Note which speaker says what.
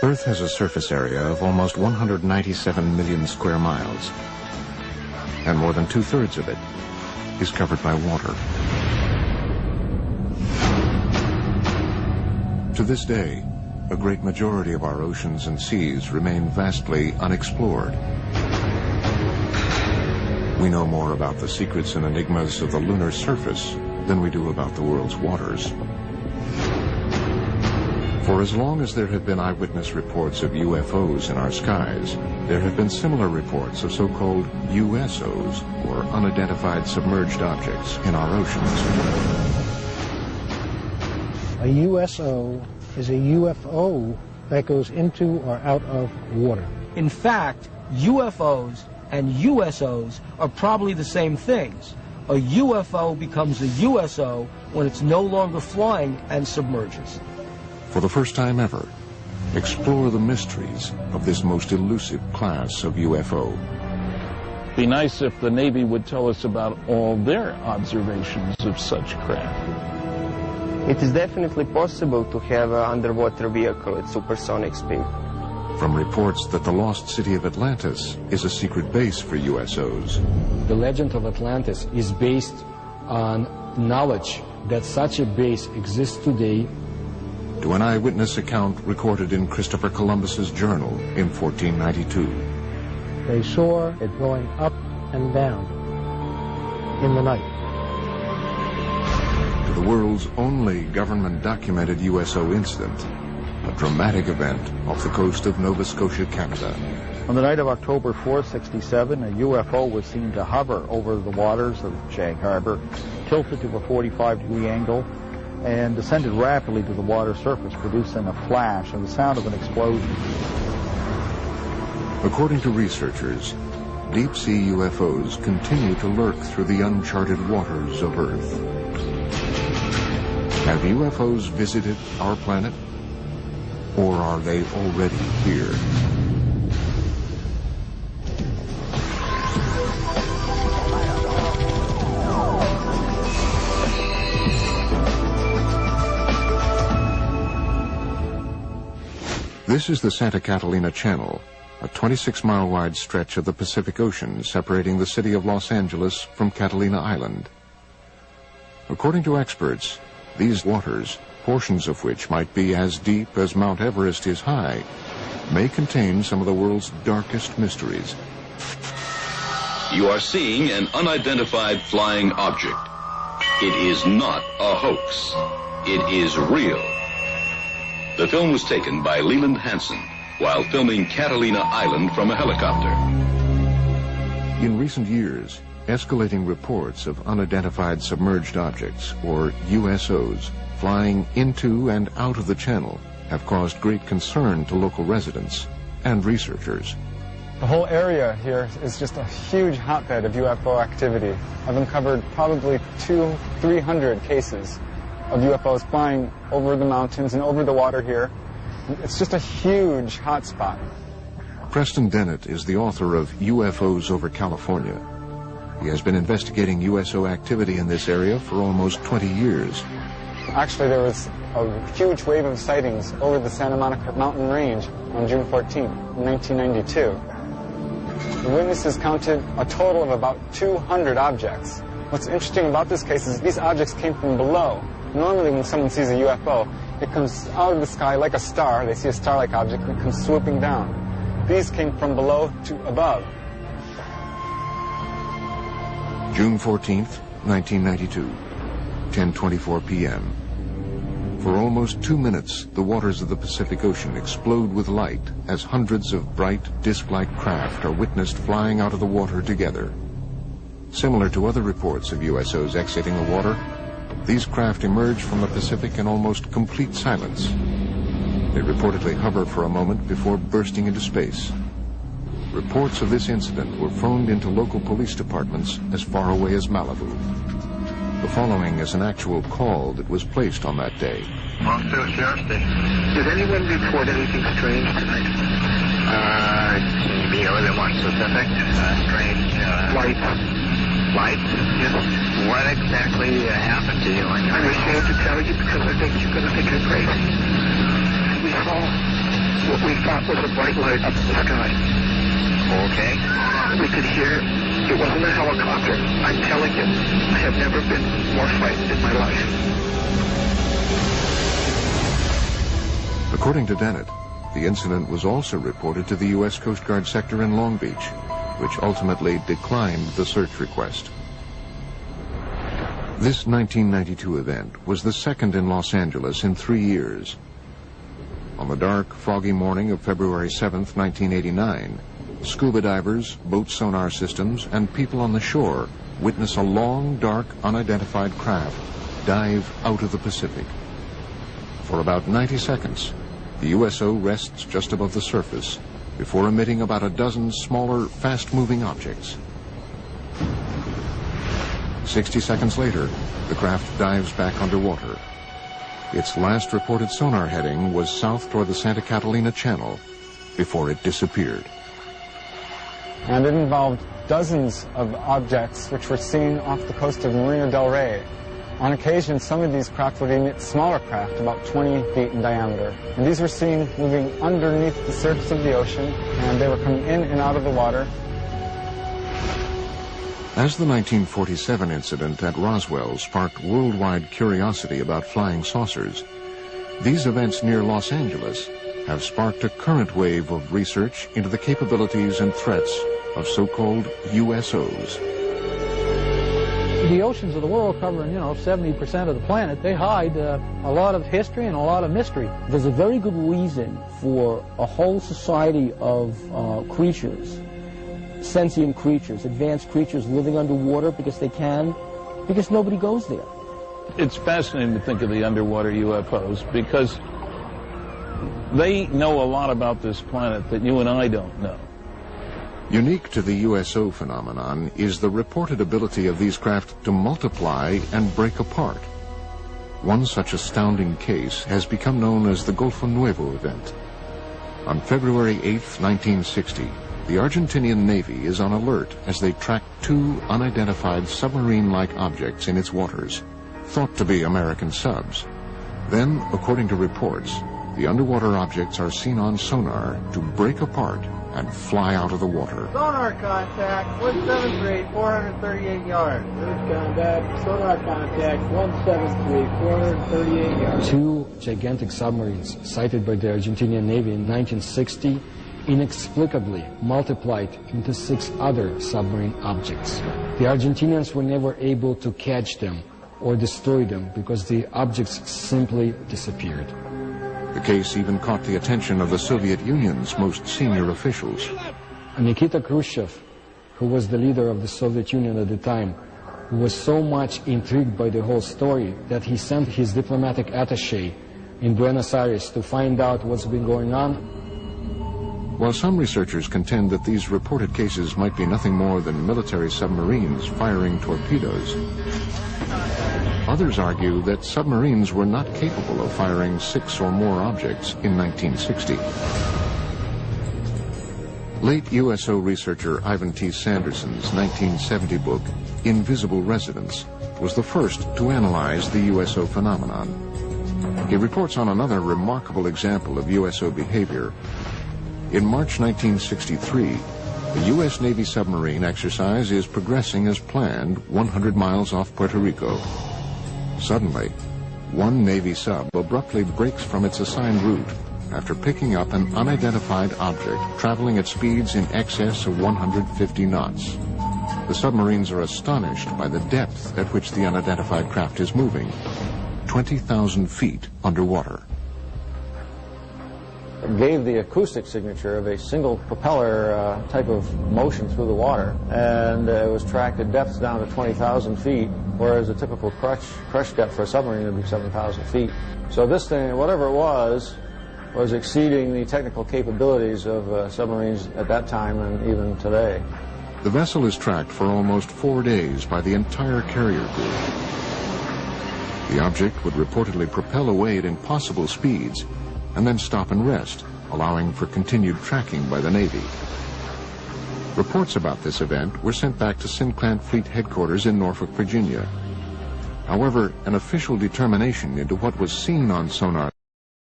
Speaker 1: Earth has a surface area of almost 197 million square miles, and more than 2/3 of it is covered by water. To this day, a great majority of our oceans and seas remain vastly unexplored. We know more about the secrets and enigmas of the lunar surface than we do about the world's waters. For as long as there have been eyewitness reports of UFOs in our skies, there have been similar reports of so-called USO's, or unidentified submerged objects, in our oceans.
Speaker 2: A USO is a UFO that goes into or out of water.
Speaker 3: In fact, UFOs and USOs are probably the same things. A UFO becomes a USO when it's no longer flying and submerges.
Speaker 1: For the first time ever, explore the mysteries of this most elusive class of UFO.
Speaker 4: Be nice if the Navy would tell us about all their observations of such craft.
Speaker 5: It is definitely possible to have an underwater vehicle at supersonic speed.
Speaker 1: From reports that the lost city of Atlantis is a secret base for USOs.
Speaker 6: The legend of Atlantis is based on knowledge that such a base exists today.
Speaker 1: To an eyewitness account recorded in Christopher Columbus's journal in 1492.
Speaker 2: They saw it going up and down in the night.
Speaker 1: To the world's only government-documented USO incident, a dramatic event off the coast of Nova Scotia, Canada.
Speaker 7: On the night of October 4, 1967, a UFO was seen to hover over the waters of Shank Harbor, tilted to a 45-degree angle, and descended rapidly to the water surface, producing a flash and the sound of an explosion.
Speaker 1: According to researchers, deep-sea UFOs continue to lurk through the uncharted waters of Earth. Have UFOs visited our planet? Or are they already here? This is the Santa Catalina Channel, a 26-mile-wide stretch of the Pacific Ocean separating the city of Los Angeles from Catalina Island. According to experts, these waters, portions of which might be as deep as Mount Everest is high, may contain some of the world's darkest mysteries.
Speaker 8: You are seeing an unidentified flying object. It is not a hoax. It is real. The film was taken by Leland Hansen while filming Catalina Island from a helicopter.
Speaker 1: In recent years, escalating reports of unidentified submerged objects, or USOs, flying into and out of the channel have caused great concern to local residents and researchers.
Speaker 9: The whole area here is just a huge hotbed of UFO activity. I've uncovered probably 200-300 cases of UFOs flying over the mountains and over the water here. It's just a huge hotspot.
Speaker 1: Preston Dennett is the author of UFOs over California. He has been investigating USO activity in this area for almost 20 years.
Speaker 9: Actually, there was a huge wave of sightings over the Santa Monica mountain range on June 14th, 1992. The witnesses counted a total of about 200 objects. What's interesting about this case is these objects came from below. Normally when someone sees a UFO, it comes out of the sky like a star. They see a star-like object and it comes swooping down. These came from below to above.
Speaker 1: June 14th, 1992, 10:24 p.m. For almost 2 minutes, the waters of the Pacific Ocean explode with light as hundreds of bright, disc-like craft are witnessed flying out of the water together. Similar to other reports of USOs exiting the water, these craft emerge from the Pacific in almost complete silence. They reportedly hover for a moment before bursting into space. Reports of this incident were phoned into local police departments as far away as Malibu. The following is an actual call that was placed on that day.
Speaker 10: Monster Sheriff Station. Did anyone report anything strange tonight? Can you be a little more specific? Strange lights? Yes. What exactly happened to you? I'm ashamed to tell you because I think you're going to think I'm crazy. We saw what we thought was a bright light up in the sky.
Speaker 11: Okay.
Speaker 10: We could hear, it wasn't a helicopter. I'm telling you, I have never been more frightened in my life.
Speaker 1: According to Dennett, the incident was also reported to the U.S. Coast Guard sector in Long Beach, which ultimately declined the search request. This 1992 event was the second in Los Angeles in 3 years. On the dark, foggy morning of February 7th, 1989, scuba divers, boat sonar systems, and people on the shore witness a long, dark, unidentified craft dive out of the Pacific. For about 90 seconds, the USO rests just above the surface before emitting about a dozen smaller, fast-moving objects. 60 seconds later, the craft dives back underwater. Its last reported sonar heading was south toward the Santa Catalina Channel before it disappeared.
Speaker 9: And it involved dozens of objects which were seen off the coast of Marina del Rey. On occasion, some of these craft would emit smaller craft, about 20 feet in diameter. And these were seen moving underneath the surface of the ocean, and they were coming in and out of the water.
Speaker 1: As the 1947 incident at Roswell sparked worldwide curiosity about flying saucers, these events near Los Angeles have sparked a current wave of research into the capabilities and threats of so-called USOs.
Speaker 2: The oceans of the world covering, 70% of the planet, they hide a lot of history and a lot of mystery.
Speaker 3: There's a very good reason for a whole society of creatures, sentient creatures, advanced creatures living underwater because nobody goes there.
Speaker 4: It's fascinating to think of the underwater UFOs because they know a lot about this planet that you and I don't know.
Speaker 1: Unique to the USO phenomenon is the reported ability of these craft to multiply and break apart. One such astounding case has become known as the Golfo Nuevo event. On February 8, 1960, the Argentinian Navy is on alert as they track two unidentified submarine-like objects in its waters, thought to be American subs. Then, according to reports, the underwater objects are seen on sonar to break apart and fly out of the water.
Speaker 12: Sonar contact, 173, 438 yards. Bridge contact, sonar contact, 173, 438 yards.
Speaker 6: Two gigantic submarines sighted by the Argentinian Navy in 1960 inexplicably multiplied into 6 other submarine objects. The Argentinians were never able to catch them or destroy them because the objects simply disappeared.
Speaker 1: The case even caught the attention of the Soviet Union's most senior officials.
Speaker 6: Nikita Khrushchev, who was the leader of the Soviet Union at the time, was so much intrigued by the whole story that he sent his diplomatic attaché in Buenos Aires to find out what's been going on.
Speaker 1: While some researchers contend that these reported cases might be nothing more than military submarines firing torpedoes, others argue that submarines were not capable of firing 6 or more objects in 1960. Late USO researcher Ivan T. Sanderson's 1970 book, Invisible Residents, was the first to analyze the USO phenomenon. He reports on another remarkable example of USO behavior. In March 1963, the U.S. Navy submarine exercise is progressing as planned 100 miles off Puerto Rico. Suddenly, one Navy sub abruptly breaks from its assigned route after picking up an unidentified object traveling at speeds in excess of 150 knots. The submarines are astonished by the depth at which the unidentified craft is moving, 20,000 feet underwater.
Speaker 7: It gave the acoustic signature of a single propeller type of motion through the water, and it was tracked at depths down to 20,000 feet, whereas a typical crush depth for a submarine would be 7,000 feet. So this thing, whatever it was exceeding the technical capabilities of submarines at that time and even today.
Speaker 1: The vessel is tracked for almost 4 days by the entire carrier group. The object would reportedly propel away at impossible speeds and then stop and rest, allowing for continued tracking by the Navy. Reports about this event were sent back to Sinclair Fleet Headquarters in Norfolk, Virginia. However, an official determination into what was seen on sonar